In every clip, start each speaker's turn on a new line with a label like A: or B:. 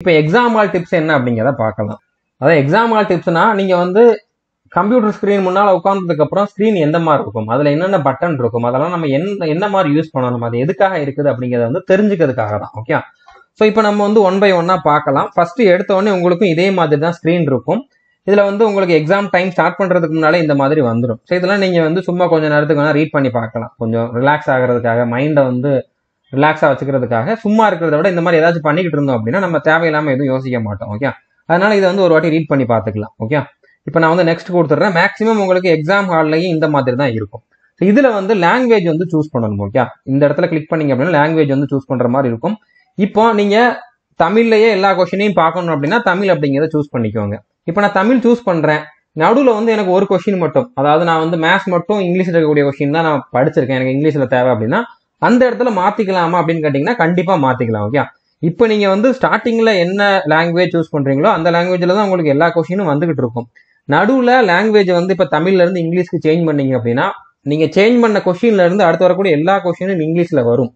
A: இப்போ example tips என்ன அப்படிங்கிறத பார்க்கலாம். அதாவது எக்ஸாம்பிள் டிப்ஸ்னா நீங்க வந்து கம்ப்யூட்டர் ஸ்கிரீன் முன்னால உட்கார்ந்ததுக்கு அப்புறம் ஸ்கிரீன் எந்த மாதிரி இருக்கும், அதுல என்னென்ன பட்டன் இருக்கும், அதெல்லாம் நம்ம என்ன மாதிரி யூஸ் பண்ணணும், அது எதுக்காக இருக்குது அப்படிங்கறத வந்து தெரிஞ்சுக்கிறதுக்காக தான். ஓகே, ஸோ இப்போ நம்ம வந்து ஒன் பை ஒன்னா பார்க்கலாம். ஃபர்ஸ்ட் எடுத்த உடனே உங்களுக்கும் இதே மாதிரி தான் ஸ்கிரீன் இருக்கும். இதுல வந்து உங்களுக்கு எக்ஸாம் டைம் ஸ்டார்ட் பண்றதுக்கு முன்னாலே இந்த மாதிரி வந்துடும். ஸோ இதெல்லாம் நீங்க வந்து சும்மா கொஞ்சம் நேரத்துக்கு வேணா ரீட் பண்ணி பார்க்கலாம். கொஞ்சம் ரிலாக்ஸ் ஆகிறதுக்காக, மைண்டை வந்து ரிலாக்ஸா வச்சுக்கிறதுக்காக சும்மா இருக்கிறத விட இந்த மாதிரி ஏதாச்சும் பண்ணிக்கிட்டு இருந்தோம் அப்படின்னா நம்ம தேவையில்லாம எதுவும் யோசிக்க மாட்டோம். ஓகே, அதனால இதை வந்து ஒரு வாட்டி ரீட் பண்ணி பார்த்துக்கலாம். ஓகே, இப்போ நான் வந்து நெக்ஸ்ட் கொடுத்துட்றேன். மேக்ஸிமம் உங்களுக்கு எக்ஸாம் ஹால்லையும் இந்த மாதிரி தான் இருக்கும். இதுல வந்து லாங்குவேஜ் வந்து சூஸ் பண்ணணும். ஓகே, இந்த இடத்துல கிளிக் பண்ணீங்க அப்படின்னா லாங்குவேஜ் வந்து சூஸ் பண்ற மாதிரி இருக்கும். இப்போ நீங்க தமிழ்லயே எல்லா கொஸ்டினையும் பார்க்கணும் அப்படின்னா தமிழ் அப்படிங்கிறத சூஸ் பண்ணிக்கோங்க. இப்போ நான் தமிழ் சூஸ் பண்றேன். நடுவில் வந்து எனக்கு ஒரு கொஸ்டின் மட்டும், அதாவது நான் வந்து மேத்ஸ் மட்டும் இங்கிலீஷ்ல இருக்கக்கூடிய கொஸ்டின் தான் நான் படிச்சிருக்கேன், எனக்கு இங்கிலீஷ்ல தேவை அப்படின்னா அந்த இடத்துல மாத்திக்கலாமா அப்படின்னு கேட்டீங்கன்னா கண்டிப்பா மாத்திக்கலாம். ஓகே, இப்போ நீங்க வந்து ஸ்டார்டிங்ல என்ன லாங்குவேஜ் சூஸ் பண்றீங்களோ அந்த லாங்குவேஜ்ல தான் உங்களுக்கு எல்லா கொஸ்டினும் வந்துகிட்டு இருக்கும். நடுவுல லாங்குவேஜ் வந்து இப்ப தமிழ்ல இருந்து இங்கிலீஷ்க்கு சேஞ்ச் பண்ணீங்க அப்படின்னா நீங்க சேஞ்ச் பண்ண கொஸ்டின்ல இருந்து அடுத்து வரக்கூடிய எல்லா கொஸ்டினும் இங்கிலீஷ்ல வரும்.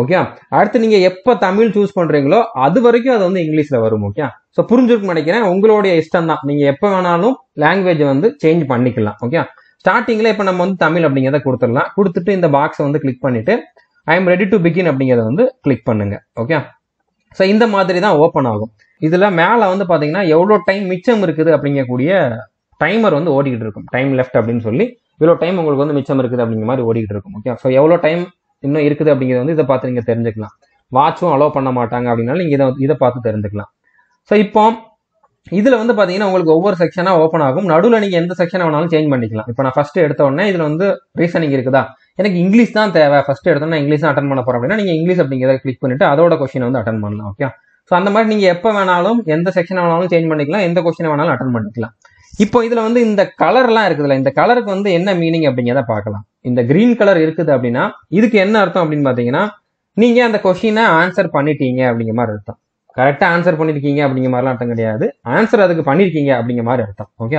A: ஓகே, அடுத்து நீங்க எப்ப தமிழ் சூஸ் பண்றீங்களோ அது வரைக்கும் அது வந்து இங்கிலீஷ்ல வரும். ஓகே, ஸோ புரிஞ்சிருக்குன்னு நினைக்கிறேன். உங்களுடைய இஷ்டம் தான், நீங்க எப்ப வேணாலும் லாங்குவேஜ் வந்து சேஞ்ச் பண்ணிக்கலாம். ஓகே, ஸ்டார்டிங்ல இப்ப நம்ம வந்து தமிழ் அப்படிங்கிறத கொடுத்துடலாம். கொடுத்துட்டு இந்த பாக்ஸை வந்து கிளிக் பண்ணிட்டு I am ready to begin அப்படிங்கிறத வந்து கிளிக் பண்ணுங்க. ஓகே, ஸோ இந்த மாதிரி தான் ஓப்பன் ஆகும். இதுல மேல வந்து பாத்தீங்கன்னா எவ்வளோ டைம் மிச்சம் இருக்குது அப்படிங்கக்கூடிய டைமர் வந்து ஓடிக்கிட்டு இருக்கும். டைம் லெஃப்ட் அப்படின்னு சொல்லி இவ்வளோ டைம் உங்களுக்கு வந்து மிச்சம் இருக்குது அப்படிங்கிற மாதிரி ஓடிக்கிட்டு இருக்கும். ஓகே, ஸோ எவ்வளோ டைம் இன்னும் இருக்குது அப்படிங்கிறது வந்து இதை பார்த்து நீங்க தெரிஞ்சுக்கலாம். வாட்சும் அலோவ் பண்ண மாட்டாங்க அப்படின்னாலும் நீங்க இதை பார்த்து தெரிஞ்சுக்கலாம். ஸோ இப்போ இதுல வந்து பாத்தீங்கன்னா உங்களுக்கு ஒவ்வொரு செக்ஷனா ஓப்பன் ஆகும். நடுவில் நீங்க எந்த செக்ஷனை வேணாலும் சேஞ்ச் பண்ணிக்கலாம். இப்போ நான் ஃபர்ஸ்ட் எடுத்த உடனே இதுல வந்து ரீசனிங் இருக்குதா, எனக்கு இங்கிலீஷ் தான் தேவை, ஃபர்ஸ்ட் எடுத்தோம்னா இங்கிலீஷ் தான் அட்டன் பண்ண போறோம் அப்படின்னா நீங்க இங்கிலீஷ் அப்படிங்கிறத கிளிக் பண்ணிட்டு அதோட கொஸ்டின் வந்து அட்டன் பண்ணலாம். ஓகே, ஸோ அந்த மாதிரி நீங்க எப்போ வேணாலும் எந்த செக்ஷனை வேணாலும் சேஞ்ச் பண்ணிக்கலாம், எந்த கொஸ்டினை வேணாலும் அட்டன் பண்ணிக்கலாம். இப்போ இதுல வந்து இந்த கலர்லாம் இருக்குதுல்ல, இந்த கலருக்கு வந்து என்ன மீனிங் அப்படிங்கிறத பார்க்கலாம். இந்த கிரீன் கலர் இருக்குது அப்படின்னா இதுக்கு என்ன அர்த்தம் அப்படின்னு பாத்தீங்கன்னா நீங்க அந்த கொஸ்டினை ஆன்சர் பண்ணிட்டீங்க அப்படிங்கிற மாதிரி அர்த்தம். கரெக்டா ஆன்சர் பண்ணிருக்கீங்க அப்படிங்கிற மாதிரிலாம் அர்த்தம் கிடையாது, ஆன்சர் அதுக்கு பண்ணிருக்கீங்க அப்படிங்கிற மாதிரி அர்த்தம். ஓகே,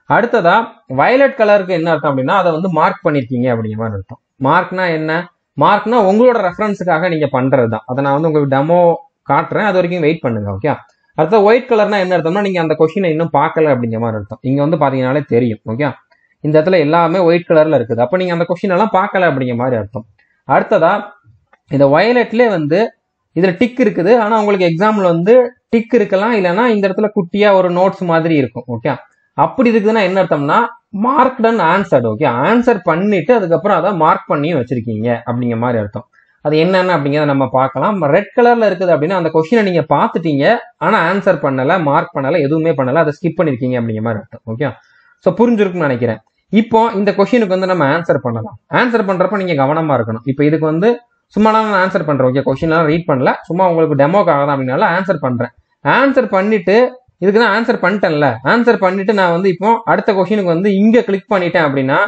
A: அடுத்ததா வயலட் கலருக்கு என்ன அர்த்தம் அப்படின்னா அதை வந்து மார்க் பண்ணிருக்கீங்க அப்படிங்கிற மாதிரி அர்த்தம். மார்க்னா என்ன, மார்க்னா உங்களோட ரெஃபரன்ஸுக்காக நீங்க பண்றது தான். அதை நான் வந்து உங்களுக்கு டெமோ காட்டுறேன், அது வரைக்கும் வெயிட் பண்ணுங்க. ஓகே, அடுத்த ஒயிட் கலர்னா என்ன அர்த்தம்னா நீங்க அந்த கொஸ்டினை இன்னும் பார்க்கல அப்படிங்கிற மாதிரி அர்த்தம். இங்க வந்து பாத்தீங்கன்னாலே தெரியும். ஓகே, இந்த இடத்துல எல்லாமே ஒயிட் கலர்ல இருக்குது, அப்ப நீங்க அந்த கொஸ்டின் எல்லாம் பார்க்கல அப்படிங்கிற மாதிரி அர்த்தம். அடுத்ததா இந்த வயலட்லேயே வந்து இதுல டிக் இருக்குது, ஆனா உங்களுக்கு எக்ஸாம்ல வந்து டிக் இருக்கலாம், இல்லைன்னா இந்த இடத்துல குட்டியா ஒரு நோட்ஸ் மாதிரி இருக்கும். ஓகே, அப்படி இருக்குதுன்னா என்ன அர்த்தம்னா மார்க் டன் ஆன்சர்டு. ஓகே, ஆன்சர் பண்ணிட்டு அதுக்கப்புறம் அதை மார்க் பண்ணி வச்சிருக்கீங்க அப்படிங்கிற மாதிரி அர்த்தம். அது என்னென்ன அப்படிங்கிறத நம்ம பார்க்கலாம். ரெட் கலர்ல இருக்குது அப்படின்னா அந்த கொஸ்டினை நீங்க பார்த்துட்டீங்க, ஆனா ஆன்சர் பண்ணல, மார்க் பண்ணல, எதுவுமே பண்ணல, அதை ஸ்கிப் பண்ணிருக்கீங்க அப்படிங்கிற மாதிரி அர்த்தம். ஓகே, ஸோ புரிஞ்சிருக்குன்னு நினைக்கிறேன். இப்போ இந்த கொஸ்டினுக்கு வந்து நம்ம ஆன்சர் பண்ணலாம். ஆன்சர் பண்றப்ப நீங்க கவனமா இருக்கணும். இப்போ இதுக்கு வந்து சும்மா நான் ஆன்சர் பண்றேன். ஓகே, கொஸ்டின்லாம் ரீட் பண்ணல, சும்மா உங்களுக்கு டெமோக்காக தான் அப்படின்னால ஆன்சர் பண்றேன். ஆன்சர் பண்ணிட்டு இதுக்கு நான் ஆன்சர் பண்ணிட்டேன்ல, ஆன்சர் பண்ணிட்டு நான் வந்து இப்போ அடுத்த கொஸ்டினுக்கு வந்து இங்க கிளிக் பண்ணிட்டேன் அப்படின்னா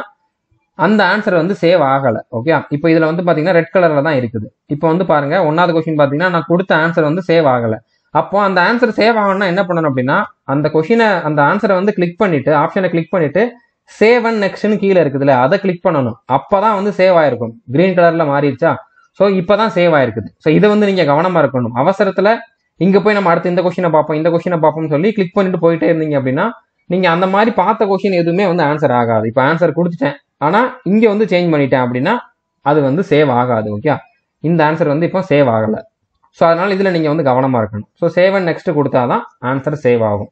A: அந்த ஆன்சர் வந்து சேவ் ஆகல. ஓகே, இப்போ இதுல வந்து பாத்தீங்கன்னா ரெட் கலர்ல தான் இருக்குது. இப்போ வந்து பாருங்க, ஒன்னாவது கொஸ்டின் பாத்தீங்கன்னா நான் கொடுத்த ஆன்சர் வந்து சேவ் ஆகல. அப்போ அந்த ஆன்சர் சேவ் ஆகணும்னா என்ன பண்ணணும் அப்படின்னா அந்த கொஸ்டினை அந்த ஆன்சரை வந்து கிளிக் பண்ணிட்டு ஆப்ஷனை கிளிக் பண்ணிட்டு சேவ் அண்ட் நெக்ஸ்ட்னு கீழே இருக்குதுல்ல அதை கிளிக் பண்ணணும். அப்பதான் வந்து சேவ் ஆயிருக்கும். கிரீன் கலர்ல மாறிடுச்சா, ஸோ இப்பதான் சேவ் ஆயிருக்குது. ஸோ இதை வந்து நீங்க கவனமா இருக்கணும். அவசரத்துல இங்க போய் நம்ம அடுத்து இந்த கொஸ்டினை பார்ப்போம், இந்த கொஸ்டினை பார்ப்போம்னு சொல்லி கிளிக் பண்ணிட்டு போயிட்டே இருந்தீங்க அப்படின்னா நீங்க அந்த மாதிரி பார்த்த கொஸ்டின் எதுவுமே வந்து ஆன்சர் ஆகாது. இப்போ ஆன்சர் கொடுத்துட்டேன், ஆனா இங்க வந்து சேஞ்ச் பண்ணிட்டேன் அப்படின்னா அது வந்து சேவ் ஆகாது. ஓகே, இந்த ஆன்சர் வந்து இப்போ சேவ் ஆகல. ஸோ அதனால இதுல நீங்க வந்து கவனமா இருக்கணும். ஸோ சேவ் அண்ட் நெக்ஸ்ட் கொடுத்தாதான் ஆன்சர் சேவ் ஆகும்.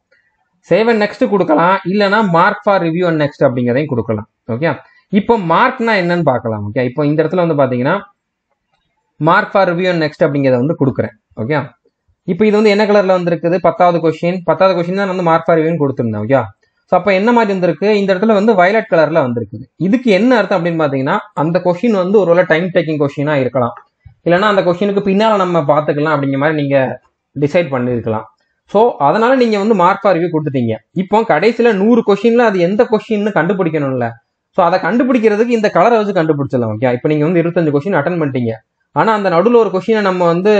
A: சேவ் அண்ட் நெக்ஸ்ட் கொடுக்கலாம், இல்லைன்னா mark for review and next அப்படிங்கிறதையும் கொடுக்கலாம். ஓகே, இப்போ மார்க்னா என்னன்னு பார்க்கலாம். ஓகே, இப்போ இந்த இடத்துல வந்து பாத்தீங்கன்னா mark for review and next அப்படிங்கிறத வந்து கொடுக்குறேன். ஓகே, இப்போ இது வந்து என்ன கலர்ல வந்திருக்குது, 10வது கொஸ்டின் தான் வந்து மார்க் ஃபார் ரிவ்யூன்னு கொடுத்துருந்தேன். ஓகே, ஸோ அப்போ என்ன மாதிரி வந்திருக்கு, இந்த இடத்துல வந்து வயலட் கலர்ல வந்திருக்குது. இதுக்கு என்ன அர்த்தம் அப்படின்னு பாத்தீங்கன்னா அந்த கொஸ்டின் வந்து ஒருவேளை டைம் டேக்கிங் கொஸ்டினா இருக்கலாம், இல்லைன்னா அந்த கொஸ்டினுக்கு பின்னால நம்ம பார்த்துக்கலாம் அப்படிங்கிற மாதிரி நீங்க டிசைட் பண்ணிருக்கலாம். ஸோ அதனால நீங்க வந்து மார்க் ஃபார் ரிவ்யூ கொடுத்துட்டீங்க. இப்போ கடைசியில 100 கொஸ்டின்ல அது எந்த கொஸ்டின்னு கண்டுபிடிக்கணும்ல, ஸோ அதை கண்டுபிடிக்கிறதுக்கு இந்த கலரை வச்சு கண்டுபிடிச்சிடலாம். ஓகே, இப்போ நீங்க வந்து 25 கொஸ்டின் அட்டன் பண்ணிட்டீங்க, ஆனா அந்த நடுவில் ஒரு கொஸ்டினை நம்ம வந்து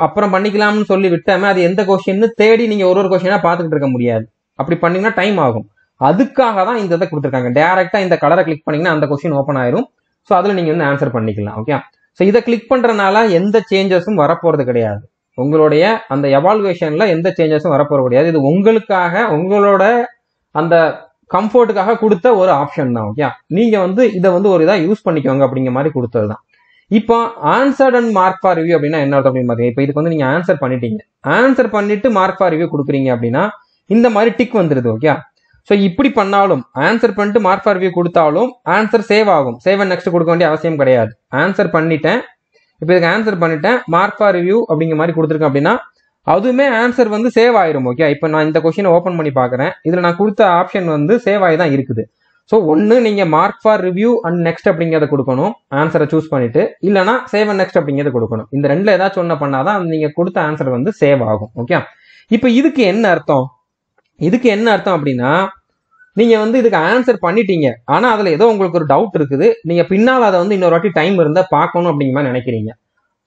A: அப்புறம் பண்ணிக்கலாம்னு சொல்லி விட்டாம அது எந்த கொஸ்டின்னு தேடி நீங்க ஒரு கொஸ்டினா பார்த்துக்கிட்டு இருக்க முடியாது. அப்படி பண்ணீங்கன்னா டைம் ஆகும். அதுக்காக தான் இந்த இதை கொடுத்துருக்காங்க. டைரக்டா இந்த கலரை கிளிக் பண்ணீங்கன்னா அந்த கொஸ்டின் ஓப்பன் ஆயிரும். ஸோ அதுல நீங்க வந்து ஆன்சர் பண்ணிக்கலாம். ஓகே, ஸோ இதை கிளிக் பண்றதுனால எந்த சேஞ்சஸும் வரப்போறது கிடையாது. உங்களுடைய அந்த எவாலுவேஷன்ல எந்த சேஞ்சஸும் வரப்போற கிடையாது. இது உங்களுக்காக உங்களோட அந்த கம்ஃபர்ட்டுக்காக கொடுத்த ஒரு ஆப்ஷன் தான். ஓகே, நீங்க வந்து இதை வந்து ஒரு இதா யூஸ் பண்ணிக்கோங்க அப்படிங்கிற மாதிரி கொடுத்தது தான். இப்போ answered and mark for review அப்படின்னா என்ன அர்த்தம் அப்படின்னு பாத்தீங்க. இப்போ இதுக்கு வந்து நீங்க ஆன்சர் பண்ணிட்டீங்க, ஆன்சர் பண்ணிட்டு மார்க் ஃபார் ரிவ்யூ கொடுக்குறீங்க அப்படின்னா இந்த மாதிரி டிக் வந்துருது. ஓகே, ஸோ இப்படி பண்ணாலும் ஆன்சர் பண்ணிட்டு மார்க் ஃபார் ரிவ்யூ கொடுத்தாலும் ஆன்சர் சேவ் ஆகும். சேவ் அண்ட் நெக்ஸ்ட் கொடுக்க வேண்டிய அவசியம் கிடையாது. ஆன்சர் பண்ணிட்டேன், இப்போ இதுக்கு ஆன்சர் பண்ணிட்டேன், மார்க் ஃபார் ரிவ்யூ அப்படிங்கிற மாதிரி கொடுத்துருக்கேன் அப்படின்னா அதுவுமே ஆன்சர் வந்து சேவ் ஆயிரும். ஓகே, இப்போ நான் இந்த கொஸ்டினை ஓப்பன் பண்ணி பார்க்குறேன், இதுல நான் கொடுத்த ஆப்ஷன் வந்து சேவ் ஆகி தான் இருக்குது. ஸோ ஒன்று நீங்க mark for review and next அப்படிங்கிறத கொடுக்கணும் ஆன்சரை சூஸ் பண்ணிட்டு, இல்லைனா சேவ் அண்ட் நெக்ஸ்ட் அப்படிங்கிறத கொடுக்கணும். இந்த ரெண்டுல ஏதாச்சும் ஒன்று பண்ணாதான் நீங்க கொடுத்த ஆன்சர் வந்து சேவ் ஆகும். ஓகே, இப்போ இதுக்கு என்ன அர்த்தம்? இதுக்கு என்ன அர்த்தம் அப்படின்னா நீங்க வந்து இதுக்கு ஆன்சர் பண்ணிட்டீங்க, ஆனா அதுல ஏதோ உங்களுக்கு ஒரு டவுட் இருக்குது, நீங்க பின்னால் அதை வந்து இன்னொரு வாட்டி டைம் இருந்தா பார்க்கணும் அப்படிங்கிற மாதிரி நினைக்கிறீங்க,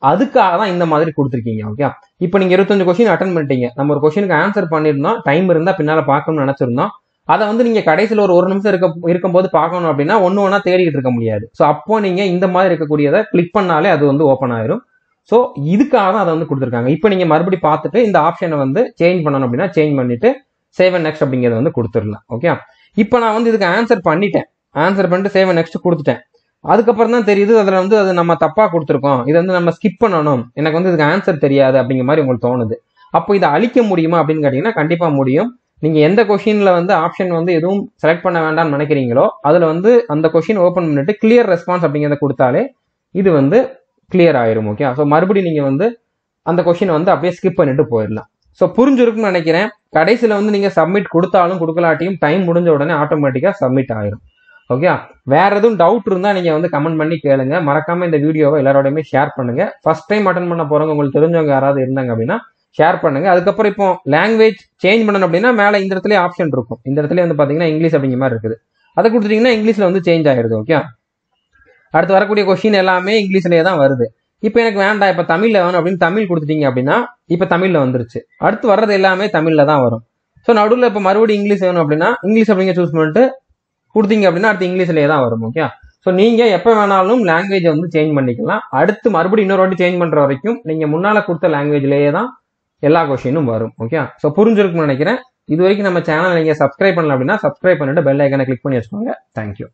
A: அதுக்காக தான் இந்த மாதிரி கொடுத்துருக்கீங்க. ஓகே, இப்போ நீங்க 25 கொஸ்டின் அட்டன் பண்ணிட்டீங்க, நம்ம ஒரு கொஸ்டினுக்கு ஆன்சர் பண்ணிருந்தோம், டைம் இருந்தா பின்னால பார்க்கணும்னு நினைச்சிருந்தோம், அதை வந்து நீங்க கடைசியில் ஒரு நிமிஷம் இருக்கும்போது பார்க்கணும் அப்படின்னா ஒன்னா தேடிக்கிட்டு இருக்க முடியாது. ஸோ அப்போ நீங்க இந்த மாதிரி இருக்கக்கூடியதை கிளிக் பண்ணாலே அது வந்து ஓப்பன் ஆயிரும். ஸோ இதுக்காக தான் அதை வந்து கொடுத்துருக்காங்க. இப்போ நீங்க மறுபடி பார்த்துட்டு இந்த ஆப்ஷனை வந்து சேஞ்ச் பண்ணணும் அப்படின்னா சேஞ்ச் பண்ணிட்டு சேவ் அண்ட் நெக்ஸ்ட் அப்படிங்கிறத வந்து கொடுத்துடலாம். ஓகே, இப்போ நான் வந்து இதுக்கு ஆன்சர் பண்ணிட்டேன், ஆன்சர் பண்ணிட்டு சேவ் அண்ட் நெக்ஸ்ட் கொடுத்துட்டேன். அதுக்கப்புறம் தான் தெரியுது அதுல வந்து அது நம்ம தப்பா கொடுத்துருக்கோம், இதை வந்து நம்ம ஸ்கிப் பண்ணணும், எனக்கு வந்து இதுக்கு ஆன்சர் தெரியாது அப்படிங்கிற மாதிரி உங்களுக்கு தோணுது. அப்போ இதை அழிக்க முடியுமா அப்படின்னு கேட்டீங்கன்னா கண்டிப்பா முடியும். நீங்க எந்த கொஸ்டின்ல வந்து ஆப்ஷன் வந்து எதுவும் செலக்ட் பண்ண வேண்டாம்னு நினைக்கிறீங்களோ அதுல வந்து அந்த கொஸ்டின் ஓப்பன் பண்ணிட்டு கிளியர் ரெஸ்பான்ஸ் அப்படிங்கிறத கொடுத்தாலே இது வந்து கிளியர் ஆயிரும். ஓகே, ஸோ மறுபடியும் நீங்க வந்து அந்த கொஸ்டின் வந்து அப்படியே ஸ்கிப் பண்ணிட்டு போயிடலாம். ஸோ புரிஞ்சிருக்குன்னு நினைக்கிறேன். கடைசியில் வந்து நீங்க சப்மிட் கொடுத்தாலும் கொடுக்கலாட்டியும் டைம் முடிஞ்ச உடனே ஆட்டோமேட்டிக்கா சப்மிட் ஆயிரும். ஓகே, வேற எதுவும் டவுட் இருந்தா நீங்க வந்து கமெண்ட் பண்ணி கேளுங்க. மறக்காம இந்த வீடியோவை எல்லாரோடையுமே ஷேர் பண்ணுங்க. ஃபர்ஸ்ட் டைம் அட்டன் பண்ண போறவங்க உங்களுக்கு தெரிஞ்சவங்க யாராவது இருந்தாங்க அப்படின்னா ஷேர் பண்ணுங்க. அதுக்கப்புறம் இப்போ லாங்குவேஜ் சேஞ்ச் பண்ணணும் அப்படின்னா மேல இந்த இடத்துல ஆப்ஷன் இருக்கும், இந்த இடத்துல வந்து பாத்தீங்கன்னா இங்கிலீஷ் அப்படிங்கிற மாதிரி இருக்குது, அதை கொடுத்துட்டீங்கன்னா இங்கிலீஷ்ல வந்து சேஞ்ச் ஆயிருது. ஓகே, அடுத்து வரக்கூடிய கொஸ்டின் எல்லாமே இங்கிலீஷ்லயே தான் வருது. இப்போ எனக்கு வேண்டாம், இப்போ தமிழ்ல வேணும் அப்படின்னு தமிழ் கொடுத்துட்டீங்க அப்படின்னா இப்போ தமிழ்ல வந்துருச்சு, அடுத்து வர்றது எல்லாமே தமிழ்ல தான் வரும். ஸோ நடுவில் இப்போ மறுபடியும் இங்கிலீஷ் வேணும் அப்படின்னா இங்கிலீஷ் அப்படிங்க சூஸ் பண்ணிட்டு கொடுத்தீங்க அப்படின்னா அடுத்து இங்கிலீஷ்லயே தான் வரும். ஓகே, ஸோ நீங்க எப்போ வேணாலும் லாங்குவேஜை வந்து சேஞ்ச் பண்ணிக்கலாம். அடுத்து மறுபடியும் இன்னொரு வாட்டி சேஞ்ச் பண்ற வரைக்கும் நீங்க முன்னால கொடுத்த லாங்குவேஜ்லயே தான் எல்லா கொஸ்டினும் வரும். ஓகே, ஸோ புரிஞ்சிருக்குன்னு நினைக்கிறேன். இது வரைக்கும் நம்ம சேனல் நீங்க சப்ஸ்கிரைப் பண்ணல அப்படின்னா சப்ஸ்கிரைப் பண்ணிட்டு பெல் ஐக்கனை கிளிக் பண்ணி வச்சுக்கோங்க. தேங்க்யூ.